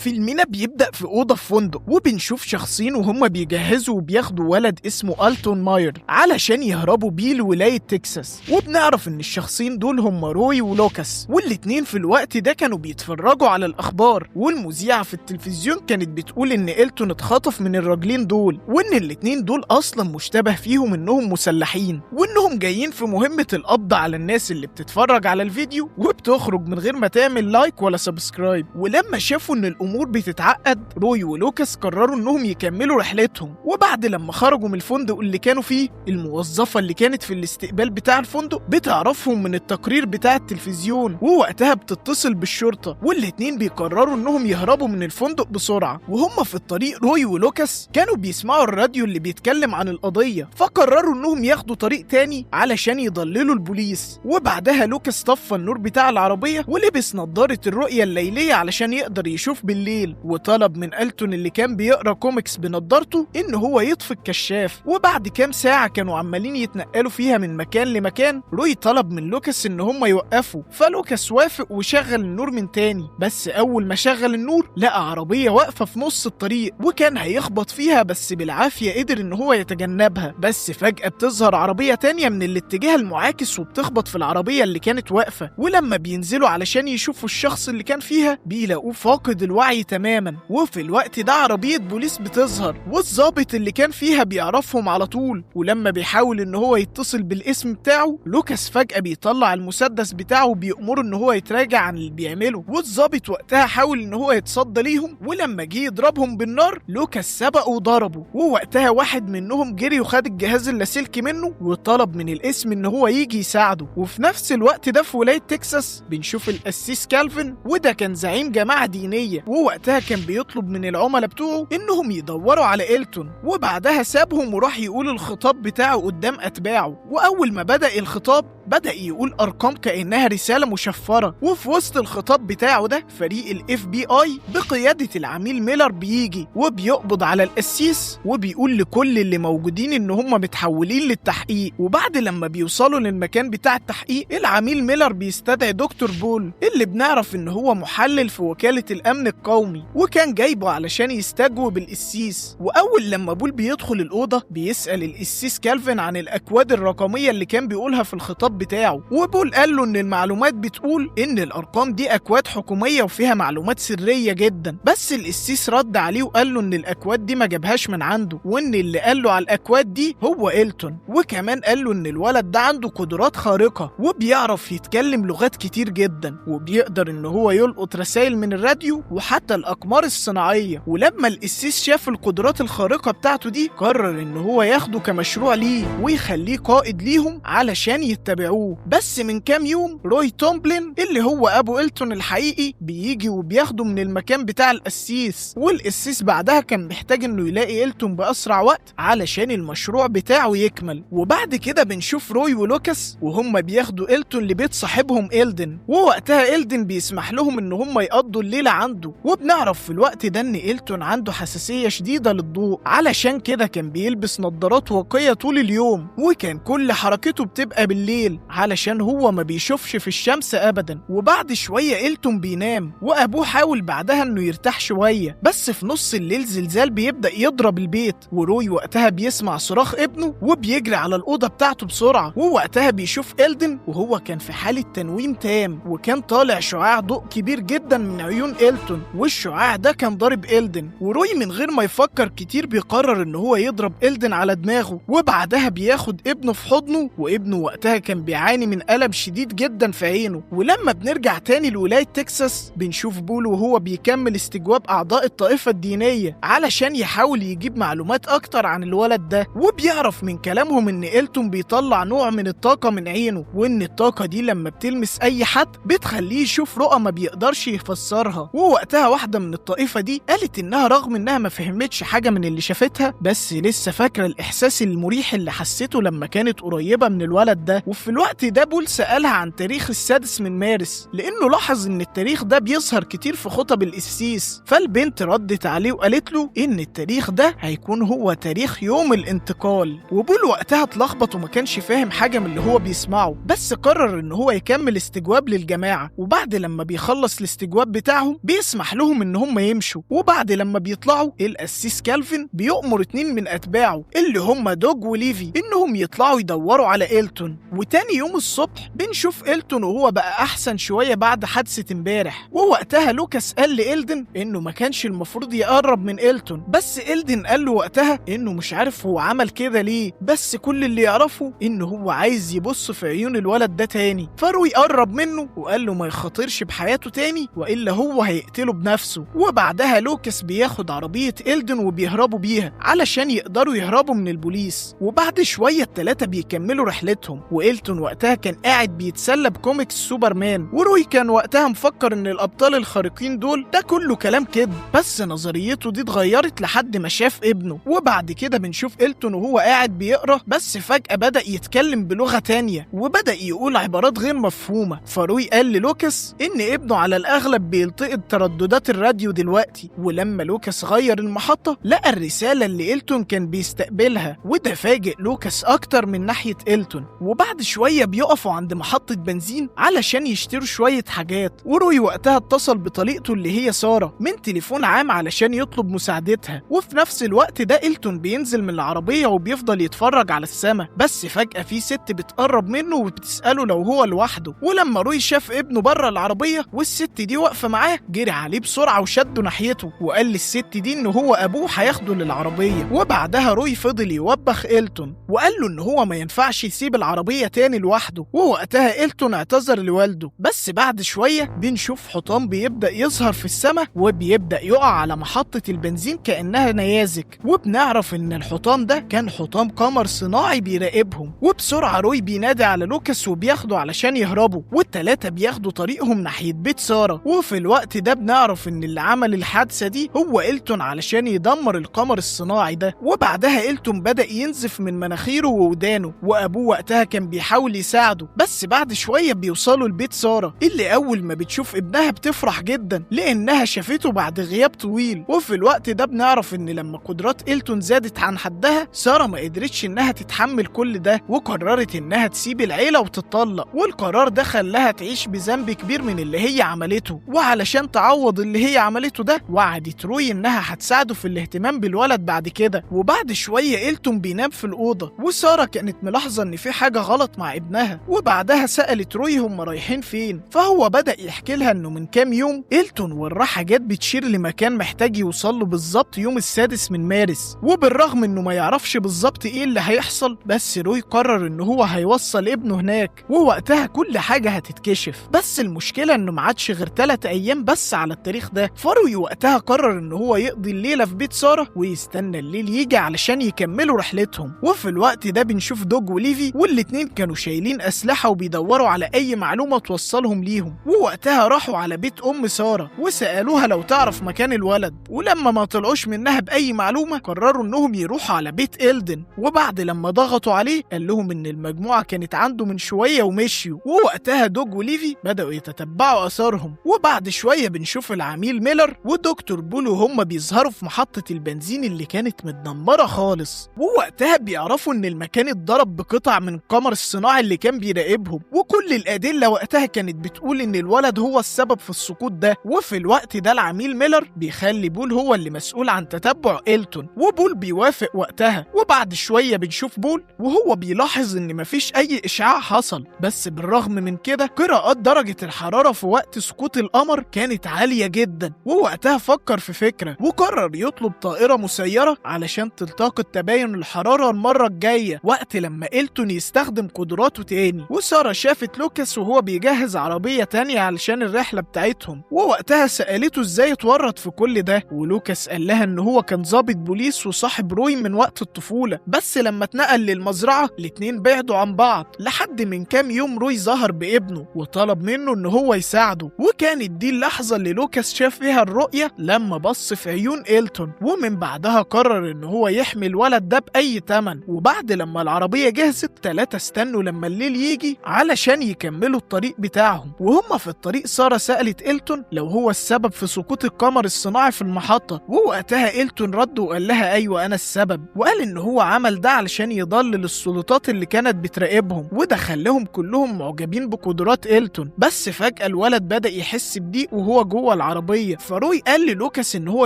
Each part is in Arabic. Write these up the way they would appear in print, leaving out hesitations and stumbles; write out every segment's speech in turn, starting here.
فيلمنا بيبدأ في أوضة في فندق، وبنشوف شخصين وهم بيجهزوا وبياخدوا ولد اسمه ألتون ماير علشان يهربوا بيه لولاية تكساس. وبنعرف إن الشخصين دول هم روي ولوكاس، والاتنين في الوقت ده كانوا بيتفرجوا على الأخبار، والمذيعة في التلفزيون كانت بتقول إن إلتون اتخطف من الراجلين دول، وإن الاتنين دول أصلا مشتبه فيهم إنهم مسلحين، وإنهم جايين في مهمة القبض على الناس اللي بتتفرج على الفيديو وبتخرج من غير ما تعمل لايك ولا سبسكرايب. ولما شافوا إن الأمور بتتعقد، روي ولوكاس قرروا إنهم يكملوا رحلتهم. وبعد لما خرجوا من الفندق اللي كانوا فيه، الموظفة اللي كانت في الاستقبال بتاع الفندق بتعرفهم من التقرير بتاع التلفزيون، ووقتها بتتصل بالشرطة، والاتنين بيقرروا إنهم يهربوا من الفندق بسرعة. وهم في الطريق روي ولوكاس كانوا بيسمعوا الراديو اللي بيتكلم عن القضية، فقرروا إنهم ياخدوا طريق تاني علشان يضللوا البوليس. وبعدها لوكاس طفى النور بتاع العربية ولبس نظارة الرؤية الليلية علشان يقدر يشوف بالليل، وطلب من ألتون اللي كان بيقرأ كوميكس بنضارته إن هو يطفي الكشاف. وبعد كام ساعة كانوا عمالين يتنقلوا فيها من مكان لمكان، روي طلب من لوكاس إن هم يوقفوا، فلوكاس وافق وشغل النور من تاني. بس أول ما شغل النور لقى عربية واقفة في نص الطريق، وكان هيخبط فيها بس بالعافية قدر إن هو يتجنبها. بس فجأة بتظهر عربية تانية من الاتجاه المعاكس وبتخبط في العربية اللي كانت واقفة، ولما بينزلوا علشان يشوفوا الشخص اللي كان فيها بيلاقوه فاقد الوعي تماما. وفي الوقت ده عربية بوليس بتظهر، والضابط اللي كان فيها بيعرفهم على طول. ولما بيحاول ان هو يتصل بالاسم بتاعه، لوكاس فجأة بيطلع المسدس بتاعه وبيأمره ان هو يتراجع عن اللي بيعمله. والضابط وقتها حاول ان هو يتصدى ليهم، ولما جه يضربهم بالنار لوكاس سبقه وضربه. ووقتها واحد منهم جري وخد الجهاز اللاسلكي منه وطلب من الاسم ان هو يجي يساعده. وفي نفس الوقت ده في ولاية تكساس بنشوف القسيس كالفن، وده كان زعيم جماعة دينية، ووقتها كان بيطلب من العملاء بتوعه انهم يدوروا على إلتون. وبعدها سابهم وراح يقول الخطاب بتاعه قدام أتباعه. وأول ما بدأ الخطاب بدأ يقول أرقام كأنها رسالة مشفرة. وفي وسط الخطاب بتاعه ده فريق ال FBI بقيادة العميل ميلر بيجي وبيقبض على القسيس، وبيقول لكل اللي موجودين ان هم متحولين للتحقيق. وبعد لما بيوصلوا للمكان بتاع التحقيق، العميل ميلر بيستدعي دكتور بول اللي بنعرف ان هو محلل في وكالة الأمن القومي، وكان جايبه علشان يستجوب القسيس. وأول لما بول بيدخل الأوضة بيسأل القسيس كالفن عن الأكواد الرقمية اللي كان بيقولها في الخطاب بتاعه، وبول قال له ان المعلومات بتقول ان الأرقام دي أكواد حكومية وفيها معلومات سرية جدا. بس القسيس رد عليه وقال له ان الأكواد دي ما جابهاش من عنده، وان اللي قال له على الأكواد دي هو إلتون. وكمان قال له ان الولد ده عنده قدرات خارقة وبيعرف يتكلم لغات كتير جدا، وبيقدر ان هو يلقط رسائل من الراديو وحتى الأقمار الصناعية. ولما القسيس شاف القدرات الخارقة بتاعته دي قرر ان هو ياخده كمشروع ليه ويخليه قائد ليهم علشان يتبعوه. بس من كام يوم روي تومبلين اللي هو ابو إلتون الحقيقي بيجي وبياخده من المكان بتاع القسيس. والقسيس بعدها كان محتاج انه يلاقي إلتون بأسرع وقت علشان المشروع بتاعه يكمل. وبعد كده بنشوف روي ولوكاس وهم بياخدوا إلتون لبيت صاحبهم إلدن، ووقتها إلدن بيسمح لهم ان هم يقضوا الليلة عنده. وبنعرف في الوقت ده ان إلتون عنده حساسية شديدة للضوء، علشان كده كان بيلبس نظارات واقية طول اليوم، وكان كل حركته بتبقى بالليل علشان هو ما بيشوفش في الشمس ابدا. وبعد شوية إلتون بينام، وابوه حاول بعدها انه يرتاح شوية، بس في نص الليل زلزال بيبدأ يضرب البيت، وروي وقتها بيسمع صراخ ابنه وبيجري على الأوضة بتاعته بسرعة. ووقتها بيشوف إلدن وهو كان في حالة تنويم تام، وكان طالع شعاع ضوء كبير جدا من عيون إلتون، والشعاع ده كان ضارب إلدن. وروي من غير ما يفكر كتير بيقرر ان هو يضرب إلدن على دماغه، وبعدها بياخد ابنه في حضنه، وابنه وقتها كان بيعاني من ألم شديد جدا في عينه. ولما بنرجع تاني لولاية تكساس بنشوف بول وهو بيكمل استجواب أعضاء الطائفة الدينية علشان يحاول يجيب معلومات أكتر عن الولد ده. وبيعرف من كلامهم ان إلتون بيطلع نوع من الطاقة من عينه، وان الطاقة دي لما بتلمس أي حد بتخليه يشوف رؤى ما بيقدرش يفسرها. ووقتها واحدة من الطائفة دي قالت انها رغم انها ما فهمتش حاجة من اللي شافتها، بس لسه فاكرة الإحساس المريح اللي حسيته لما كانت قريبة من الولد ده. وفي الوقت ده بول سألها عن تاريخ السادس من مارس، لأنه لاحظ إن التاريخ ده بيظهر كتير في خطب القسيس. فالبنت ردت عليه وقالت له إن التاريخ ده هيكون هو تاريخ يوم الانتقال. وبول وقتها اتلخبط وما كانش فاهم حاجة من اللي هو بيسمعه، بس قرر إن هو يكمل استجواب للجماعة. وبعد لما بيخلص الاستجواب بتاعهم بيسمح لهم إن هم يمشوا. وبعد لما بيطلعوا القسيس كالفين بيؤمر 2 من أتباعه اللي هم دوج وليفي إنهم يطلعوا يدوروا على إلتون. وتاني يوم الصبح بنشوف إلتون وهو بقى أحسن شوية بعد حادثة امبارح. ووقتها لوكاس قال لإلدن إنه ما كانش المفروض يقرب من إلتون، بس إلدن قال له وقتها إنه مش عارف هو عمل كده ليه، بس كل اللي يعرفه إنه هو عايز يبص في عيون الولد ده تاني. فروي قرب منه وقال له ما يخاطرش بحياته تاني وإلا هو هيقتله بنفسه. وبعدها لوكاس بياخد عربية إلدن وبيهربوا بيها علشان يقدروا يهربوا من البوليس. وبعد شوية التلاتة بيكملوا رحلتهم. وإلتون وقتها كان قاعد بيتسلى بكوميكس سوبرمان، وروي كان وقتها مفكر إن الأبطال الخارقين دول ده كله كلام كده، بس نظريته دي اتغيرت لحد ما شاف ابنه. وبعد كده بنشوف إلتون وهو قاعد بيقرأ، بس فجأة بدأ يتكلم بلغة تانية وبدأ يقول عبارات غير مفهومة. فروي قال للوكاس إن ابنه على الأغلب بيلتقط ترددات الراديو دلوقتي. ولما لوكاس غير المحطة لقى الرسالة اللي إلتون كان بيستقبلها، وده فاجئ لوكاس أكتر من ناحية إلتون. وبعد شوية بيقفوا عند محطة بنزين علشان يشتروا شوية حاجات. وروي وقتها اتصل بطليقته اللي هي سارة من تليفون عام علشان يطلب مساعدتها. وفي نفس الوقت ده إلتون بينزل من العربية وبيفضل يتفرج على السما، بس فجأة في ست بتقرب منه وبتسأله لو هو لوحده. ولما روي شاف ابنه بره العربية والست دي واقفة معاه جري عليه بسرعة وشده ناحيته وقال للست دي إن هو أبوه هياخده للعربية. وبعدها روي فضل يوبخ إلتون وقال له إن هو ما ينفعش يسيب العربية تاني لوحده. ووقتها إلتون اعتذر لوالده. بس بعد شوية بنشوف حطام بيبدأ يظهر في السماء وبيبدأ يقع على محطة البنزين كأنها نيازك. وبنعرف إن الحطام ده كان حطام قمر صناعي بيراقبهم. وبسرعة روي بينادي على لوكاس وبياخده علشان يهربوا، والتلاتة بياخدوا طريقهم ناحية بيت سارة. وفي الوقت ده بنعرف إن اللي عمل الحادثة دي هو إلتون علشان يدمر القمر الصناعي ده. وبعدها إلتون بدأ ينزف من مناخيره وودانه، وأبوه وقتها كان بيحاول يساعده. بس بعد شوية بيوصلوا لبيت سارة اللي أول ما بتشوف ابنها بتفرح جدا لأنها شافته بعد غياب طويل. وفي الوقت ده بنعرف إن لما قدرات إلتون زادت عن حدها سارة ما قدرتش إنها تتحمل كل ده وقررت إنها تسيب العيلة وتتطلق. والقرار ده خلاها تعيش بذنب كبير من اللي هي عملته. وعلشان تعوض اللي هي عملته ده وعدت روي إنها هتساعده في الاهتمام بالولد بعد كده. وبعد شوية إلتون بينام في الأوضة وسارة كانت ملاحظة إن في حاجة غلط مع ابنها. وبعدها سألت روي هم رايحين فين، فهو بدأ يحكي لها إنه من كام يوم إلتون وراه حاجات بتشير لمكان محتاج يوصل له بالظبط يوم السادس من مارس. وبالرغم إنه ما يعرفش بالظبط إيه اللي هيحصل، بس روي قرر إنه هو هيوصل ابنه هناك ووقتها كل حاجة هتتكشف. بس المشكلة إنه ما عادش غير 3 أيام بس على التاريخ ده. فروي وقتها قرر إنه هو يقضي الليلة في بيت سارة ويستنى الليل يجي علشان يكملوا رحلتهم. وفي الوقت ده بنشوف دوج وليفي والاتنين كانوا شايلين أسلحة وبيدوروا على أي معلومة توصلهم ليهم. ووقتها راحوا على بيت أم سارة وسألوها لو تعرف مكان الولد. ولما ما طلعوش منها بأي معلومة قرروا إنهم يروحوا على بيت إلدن. وبعد لما ضغطوا عليه قال لهم إن المجموعة كانت عنده من شوية ومشيوا. ووقتها دوج وليفي بدأوا يتتبعوا أثارهم. وبعد شوية بنشوف العميل ميلر ودكتور بول وهم بيظهروا في محطة البنزين اللي كانت متدمرة خالص. ووقتها بيعرفوا إن المكان اتضرب بقطع من القمر الصناعي اللي كان بيراقبهم، وكل الأدلة وقتها كانت بتقول إن الولد هو السبب في السقوط ده. وفي الوقت ده العميل ميلر بيخلي بول هو اللي مسؤول عن تتبع إلتون، وبول بيوافق وقتها. وبعد شوية بنشوف بول وهو بيلاحظ إن مفيش أي إشعاع حصل، بس بالرغم من كده قراءات درجة الحرارة في وقت سقوط القمر كانت عالية جدا. ووقتها فكر في فكرة وقرر يطلب طائرة مسيرة علشان تلتقط تباين الحرارة المرة الجاية وقت لما إلتون يستخدم قدراته تاني. وسارة شافت لوكاس وهو بيجهز عربية تانية علشان الرحلة بتاعتهم، ووقتها سألته ازاي اتورط في كل ده. ولوكاس قال لها ان هو كان ضابط بوليس وصاحب روي من وقت الطفولة، بس لما اتنقل للمزرعة الاتنين بعدوا عن بعض لحد من كام يوم روي ظهر بابنه وطلب منه ان هو يساعده. وكانت دي اللحظة اللي لوكاس شاف فيها الرؤية لما بص في عيون إلتون، ومن بعدها قرر ان هو يحمي الولد ده بأي تمن. وبعد لما العربية جهزت 3 استنوا يستنوا لما الليل يجي علشان يكملوا الطريق بتاعهم. وهم في الطريق سارة سألت إلتون لو هو السبب في سقوط القمر الصناعي في المحطة، ووقتها إلتون رد وقال لها أيوة أنا السبب، وقال إن هو عمل ده علشان يضلل السلطات اللي كانت بتراقبهم، وده خلاهم كلهم معجبين بقدرات إلتون. بس فجأة الولد بدأ يحس بضيق وهو جوه العربية، فروي قال للوكاس إن هو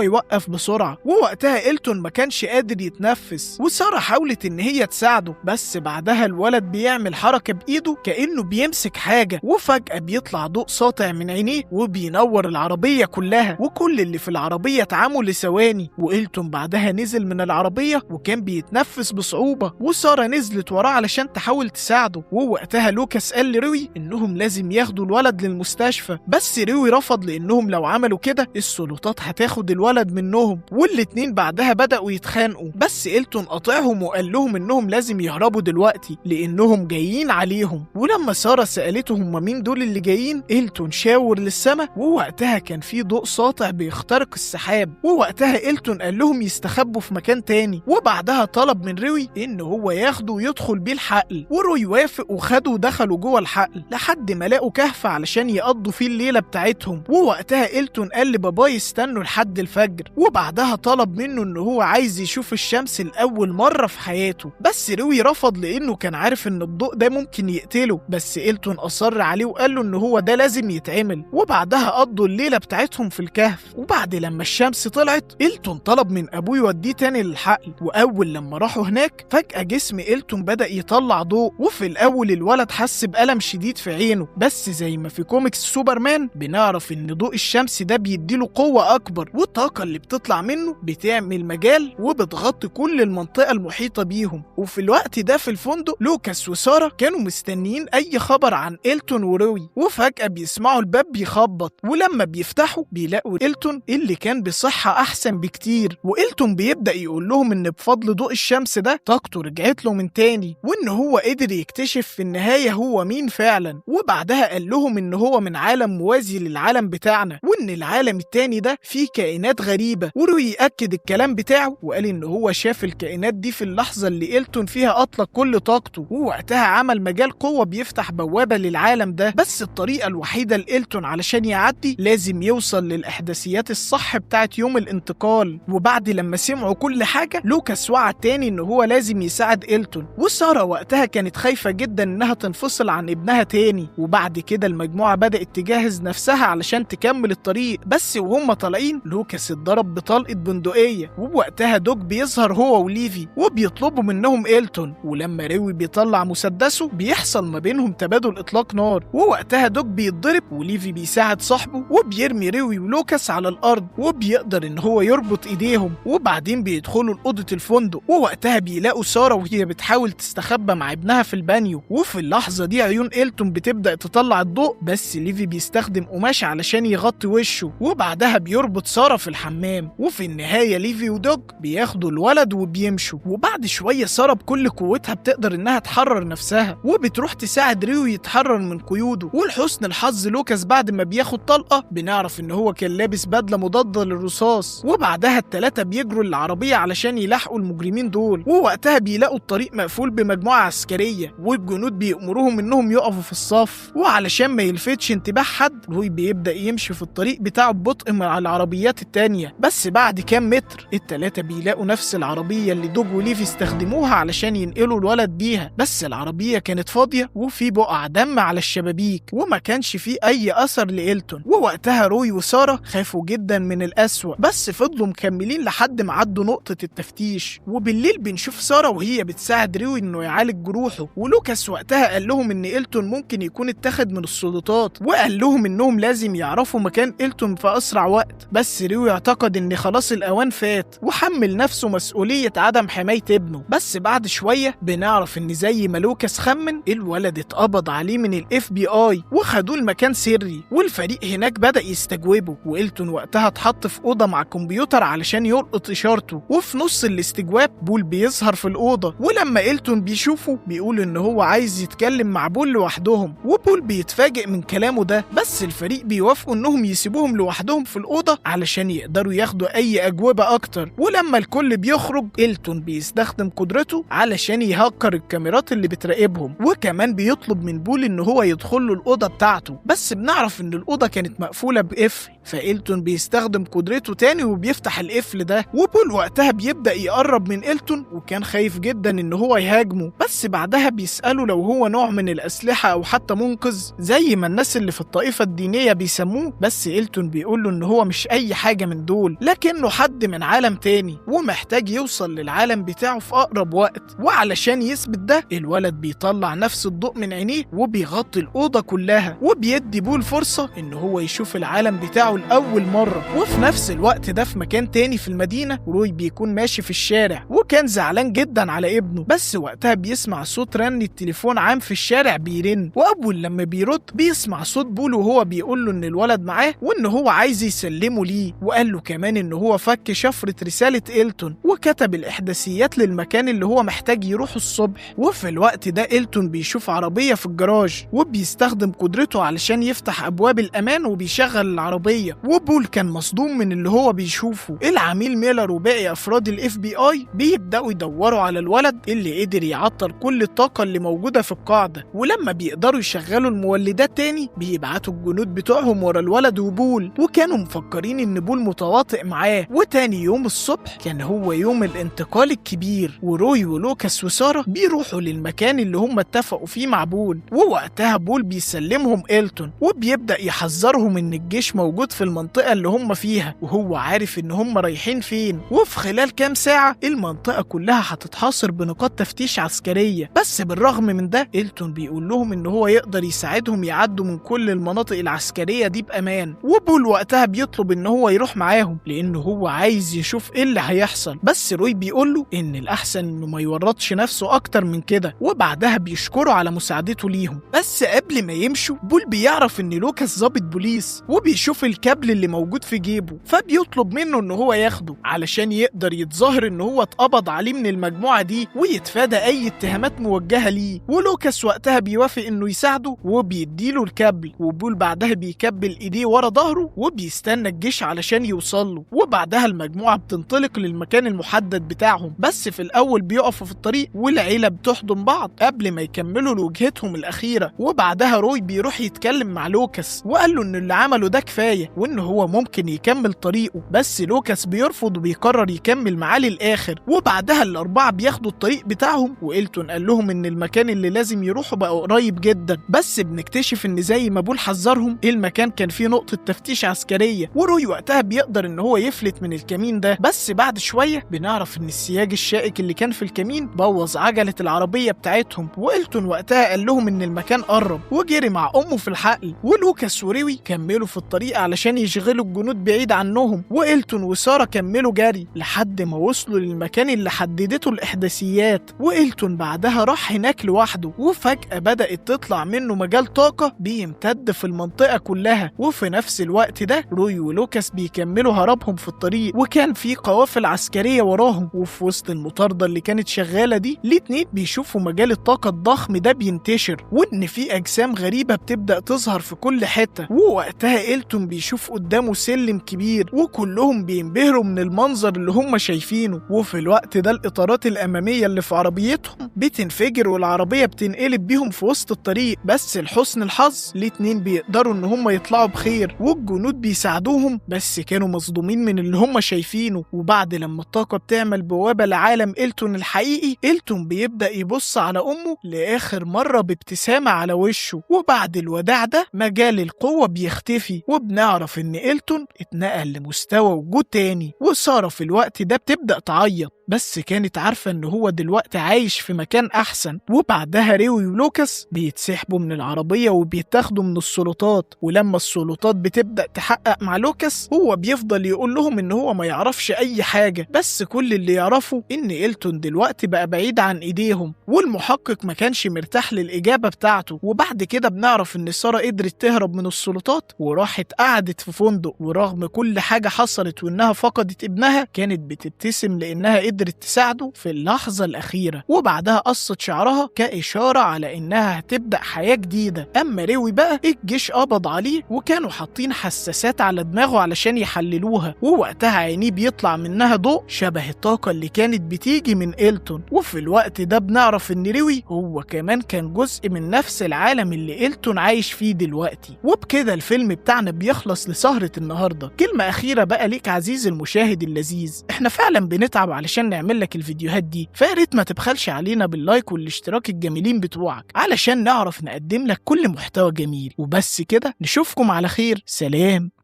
يوقف بسرعة، ووقتها إلتون ما كانش قادر يتنفس، وسارة حاولت إن هي تساعده، بس بعدها الولد بيعمل حركة بإيده كأنه بيمسك حاجة، وفجأة بيطلع ضوء ساطع من عينيه وبينور العربية كلها، وكل اللي في العربية اتعموا لثواني. وإلتون بعدها نزل من العربية وكان بيتنفس بصعوبة، وسارة نزلت وراه علشان تحاول تساعده. ووقتها لوكاس قال لروي إنهم لازم ياخدوا الولد للمستشفى، بس روي رفض لأنهم لو عملوا كده السلطات هتاخد الولد منهم، والاتنين بعدها بدأوا يتخانقوا. بس إلتون قاطعهم وقال لهم إنهم لازم يهربوا دلوقتي لأنهم جايين عليهم. ولما سارة سألته هم مين دول اللي جايين، إلتون شاور للسما، ووقتها كان في ضوء ساطع بيخترق السحاب، ووقتها إلتون قال لهم يستخبوا في مكان تاني، وبعدها طلب من روي إن هو ياخده ويدخل بيه الحقل، وروي وافق وخده ودخلوا جوه الحقل لحد ما لقوا كهف علشان يقضوا فيه الليلة بتاعتهم. ووقتها إلتون قال لباباه يستنوا لحد الفجر، وبعدها طلب منه إن هو عايز يشوف الشمس لأول مرة في حياته، بس روي رفض لأنه كان عارف إن الضوء ده ممكن يقتله، بس إلتون أصر عليه وقال له إن هو ده لازم يتعمل. وبعدها قضوا الليلة بتاعتهم في الكهف، وبعد لما الشمس طلعت إلتون طلب من أبوه يوديه تاني للحقل، وأول لما راحوا هناك فجأة جسم إلتون بدأ يطلع ضوء، وفي الأول الولد حس بألم شديد في عينه، بس زي ما في كوميكس سوبرمان بنعرف إن ضوء الشمس ده بيديله قوة أكبر، والطاقة اللي بتطلع منه بتعمل مجال وبتغطي كل المنطقة المحيطة بيهم. وفي الوقت ده في الفندق لوكاس وسارة كانوا مستنيين أي خبر عن إلتون وروي، وفجأة بيسمعوا الباب بيخبط، ولما بيفتحوا بيلاقوا إلتون اللي كان بصحة أحسن بكتير. وإلتون بيبدأ يقول لهم إن بفضل ضوء الشمس ده طاقته رجعت له من تاني، وإن هو قدر يكتشف في النهاية هو مين فعلا. وبعدها قال لهم إن هو من عالم موازي للعالم بتاعنا، وإن العالم التاني ده فيه كائنات غريبة. وروي أكد الكلام بتاعه وقال إن هو شاف الكائنات دي في اللحظة اللي إلتون فيها أطلق كل طاقته، ووقتها عمل مجال قوة بيفتح بوابة للعالم ده، بس الطريقة الوحيدة لإلتون علشان يعدي لازم يوصل للإحداثيات الصح بتاعت يوم الانتقال. وبعد لما سمعوا كل حاجة لوكاس وعد تاني إن هو لازم يساعد إلتون، وسارة وقتها كانت خايفة جدا إنها تنفصل عن ابنها تاني. وبعد كده المجموعة بدأت تجهز نفسها علشان تكمل الطريق، بس وهم طالعين لوكاس اتضرب بطلقة بندقية، ووقتها دوج بيظهر هو وليفي وبيطلبوا منهم إلتون. ولما روي بيطلع مسدسه بيحصل ما بينهم تبادل إطلاق نار، ووقتها دوج بيتضرب وليفي بيساعد صاحبه وبيرمي روي ولوكاس على الأرض، وبيقدر إن هو يربط إيديهم. وبعدين بيدخلوا لأوضة الفندق، ووقتها بيلاقوا سارة وهي بتحاول تستخبى مع ابنها في البانيو. وفي اللحظة دي عيون إلتون بتبدأ تطلع الضوء، بس ليفي بيستخدم قماش علشان يغطي وشه، وبعدها بيربط سارة في الحمام. وفي النهاية ليفي ودوج بياخدوا الولد وبيمشوا، وبعد شوية سارة بكل قوتها بتقدر إنها تحرر نفسها، وبتروح تساعد ريو يتحرر من قيوده. ولحسن الحظ لوكاس بعد ما بياخد طلقة بنعرف إن هو كان لابس بدلة مضادة للرصاص، وبعدها التلاتة بيجروا العربية علشان يلاحقوا المجرمين دول. ووقتها بيلاقوا الطريق مقفول بمجموعة عسكرية، والجنود بيأمروهم إنهم يقفوا في الصف، وعلشان ما يلفتش انتباه حد روي بيبدأ يمشي في الطريق بتاعه ببطء مع العربيات التانية. بس بعد كام متر التلاتة بيلاقوا نفس العربية اللي دوج وليفي استخدموها علشان ينقلوا الولد بيها، بس العربية كانت فاضية وفي بقع دم على الشبابيك، وما كانش فيه أي أثر لإلتون. ووقتها روي وسارة خافوا جدا من الأسوأ، بس فضلوا مكملين لحد ما عدوا نقطة التفتيش. وبالليل بنشوف سارة وهي بتساعد روي إنه يعالج جروحه، ولوكاس وقتها قال لهم إن إلتون ممكن يكون اتخذ من السلطات، وقال لهم إنهم لازم يعرفوا مكان إلتون في أسرع وقت. بس روي اعتقد إن خلاص الأوان فات وحمل نفسه مسؤولية عدم حماية ابنه. بس بعد شوية بنعرف إن زي ما لوكاس خمن الولد اتقبض عليه من FBI وخدوه لمكان سري، والفريق هناك بدأ يستجوبه. وإلتون وقتها اتحط في أوضة مع كمبيوتر علشان يلقط إشارته، وفي نص الاستجواب بول بيظهر في الأوضة، ولما إلتون بيشوفه بيقول إن هو عايز يتكلم مع بول لوحدهم، وبول بيتفاجئ من كلامه ده. بس الفريق بيوافقوا إنهم يسيبوهم لوحدهم في الأوضة علشان يقدروا ياخدوا أي أجوبة أكتر. ولما الكل بيخرج إلتون بيستخدم قدرته علشان يهكر الكاميرات اللي بتراقبهم، وكمان بيطلب من بول إن هو يدخل له الأوضة بتاعته، بس بنعرف إن الأوضة كانت مقفولة بقفل، فإلتون بيستخدم قدرته تاني وبيفتح القفل ده، وبول وقتها بيبدأ يقرب من إلتون وكان خايف جدا إن هو يهاجمه، بس بعدها بيسأله لو هو نوع من الأسلحة أو حتى منقذ زي ما الناس اللي في الطائفة الدينية بيسموه، بس إلتون بيقوله إن هو مش أي حاجة من دول، لكنه حد من عالم تاني ومحتاج يوصل للعالم بتاعه في أقرب وقت. وعلشان يثبت ده الولد بيطلع نفس الضوء من عينيه وبيغطي الأوضة كلها، وبيدي بول فرصة إن هو يشوف العالم بتاعه لأول مرة. وفي نفس الوقت ده في مكان تاني في المدينة روي بيكون ماشي في الشارع وكان زعلان جدا على ابنه، بس وقتها بيسمع صوت رن التليفون عام في الشارع بيرن، وأول لما بيرد بيسمع صوت بول وهو بيقول له إن الولد معاه وإن هو عايز يسلمه ليه، وقال له كمان إن هو فك شفرة رسالة إلتون وكتب الإحداثيات للمكان اللي هو محتاج يروح الصبح. وفي الوقت ده إلتون بيشوف عربية في الجراج وبيستخدم قدرته علشان يفتح أبواب الأمان وبيشغل العربية، وبول كان مصدوم من اللي هو بيشوفه. العميل ميلر وباقي أفراد ال FBI بيبدأوا يدوروا على الولد اللي قدر يعطل كل الطاقة اللي موجودة في القاعدة، ولما بيقدروا يشغلوا المولدات تاني بيبعتوا الجنود بتوعهم ورا الولد وبول، وكانوا مفكرين إن بول متواطئ معاه. وتاني يوم الصبح كان هو يوم الانتقال الكبير، وروي ولوكاس وسارة بيروحوا للمكان اللي هم اتفقوا فيه مع بول، ووقتها بول بيسلمهم إلتون وبيبدأ يحذرهم إن الجيش موجود في المنطقة اللي هم فيها وهو عارف إن هم رايحين فين، وفي خلال كام ساعة المنطقة كلها هتتحاصر بنقاط تفتيش عسكرية. بس بالرغم من ده إلتون بيقول لهم إن هو يقدر يساعدهم يعدوا من كل المناطق العسكرية دي بأمان، وبول وقتها بيطلب إن هو يروح معاهم لأنه هو عايز يشوف إيه اللي هيحصل، بس روي بيقول له إن الأحسن إنه ما يورطش نفسه أكتر من كده، وبعدها بيشكره على مساعدته ليهم. بس قبل ما يمشوا بول بيعرف إن لوكاس ضابط بوليس وبيشوف الكابل اللي موجود في جيبه، فبيطلب منه إن هو ياخده علشان يقدر يتظاهر إن هو اتقبض عليه من المجموعة دي ويتفادى أي اتهامات موجهة ليه. ولوكاس وقتها بيوافق إنه يساعده وبيديله الكابل، وبول بعدها بيكبل إيديه ورا ظهره وبيستنى الجيش علشان يوصله، وبعدها المجموعة بتنطلق للمكان المحدد بتاعهم. بس في الأول بيقفوا في الطريق والعيلة بتحضن بعض قبل ما يكملوا لوجهتهم الأخيرة، وبعدها روي بيروح يتكلم مع لوكاس وقال له إن اللي عمله ده كفاية وإن هو ممكن يكمل طريقه، بس لوكاس بيرفض وبيقرر يكمل معاه للآخر. وبعدها الأربعة بياخدوا الطريق بتاعهم، وإلتون قال لهم إن المكان اللي لازم يروحوا بقى قريب جدا، بس بنكتشف إن زي ما بول حذرهم المكان كان فيه نقطة تفتيش عسكرية، وروي وقتها بيقدر إن هو يفلت من الكمين ده. بس بعد شوية بنعرف إن السياج الشائك اللي كان في الكمين بوظ عجلة العربية بتاعتهم، وإلتون وقتها قال لهم إن المكان قرب وجري مع أمه في الحقل. ولوكاس وروي كملوا في الطريق علشان يشغلوا الجنود بعيد عنهم، وإلتون وسارة كملوا جري لحد ما وصلوا للمكان اللي حددته الإحداثيات. وإلتون بعدها راح هناك لوحده، وفجأة بدأت تطلع منه مجال طاقة بيمتد في المنطقة كلها. وفي نفس الوقت ده روي ولوكاس بيكملوا هربهم في الطريق، وكان في قوافل عسكرية وراهم، وفي وسط المطاردة اللي كانت شغالة دي الاتنين بيشوفوا مجال الطاقة الضخم ده بينتشر، وإن في أجسام غريبة بتبدأ تظهر في كل حتة. ووقتها إلتون بيشوف قدامه سلم كبير وكلهم بينبهروا من المنظر اللي هم شايفينه. وفي الوقت ده الإطارات الأمامية اللي في عربيتهم بتنفجر والعربية بتنقلب بيهم في وسط الطريق، بس لحسن الحظ الاتنين بيقدروا إن هم يطلعوا بخير والجنود بيساعدوهم، بس كانوا مصدومين من اللي هم شايفينه. وبعد لما الطاقة بتعمل بوابة لعالم إلتون الحقيقي، إلتون بيبدأ يبص على أمه لآخر مرة بابتسامة على وشه، وبعد الوداع ده مجال القوة بيختفي، وبنعرف إن إلتون اتنقل لمستوى وجود تاني. وسارة في الوقت ده بتبدأ تعيط، بس كانت عارفة إن هو دلوقتي عايش في مكان أحسن. وبعدها روي ولوكاس بيتسحبوا من العربية وبيتاخدوا من السلطات، ولما السلطات بتبدأ تحقق مع لوكاس هو بيفضل يقول لهم إن هو ما يعرفش أي حاجة، بس كل اللي يعرفه إن إلتون دلوقتي بقى بعيد عن إيديهم. والمحقق ما كانش مرتاح للإجابة بتاعته. وبعد كده بنعرف إن سارة قدرت تهرب من السلطات وراحت قعدت في فندق، ورغم كل حاجة حصلت وإنها فقدت ابنها كانت بتبتسم لأنها قدرت تساعده في اللحظة الأخيرة، وبعدها قصت شعرها كإشارة على إنها هتبدأ حياة جديدة. أما روي بقى الجيش قبض عليه وكانوا حاطين حساسات على دماغه علشان يحللوها، ووقتها عينيه بيطلع منها ضوء شبه الطاقة اللي كانت بتيجي من إلتون. وفي الوقت ده بنعرف إن روي هو كمان كان جزء من نفس العالم اللي إلتون عايش فيه دلوقتي. وبكده الفيلم بتاعنا بيخلص لسهرة النهاردة. كلمة أخيرة بقى ليك عزيزي المشاهد اللذيذ، احنا فعلا بنتعب علشان نعمل لك الفيديوهات دي، فياريت ما تبخلش علينا باللايك والاشتراك الجميلين بتوعك علشان نعرف نقدم لك كل محتوى جميل. وبس كده، نشوفكم على خير، سلام.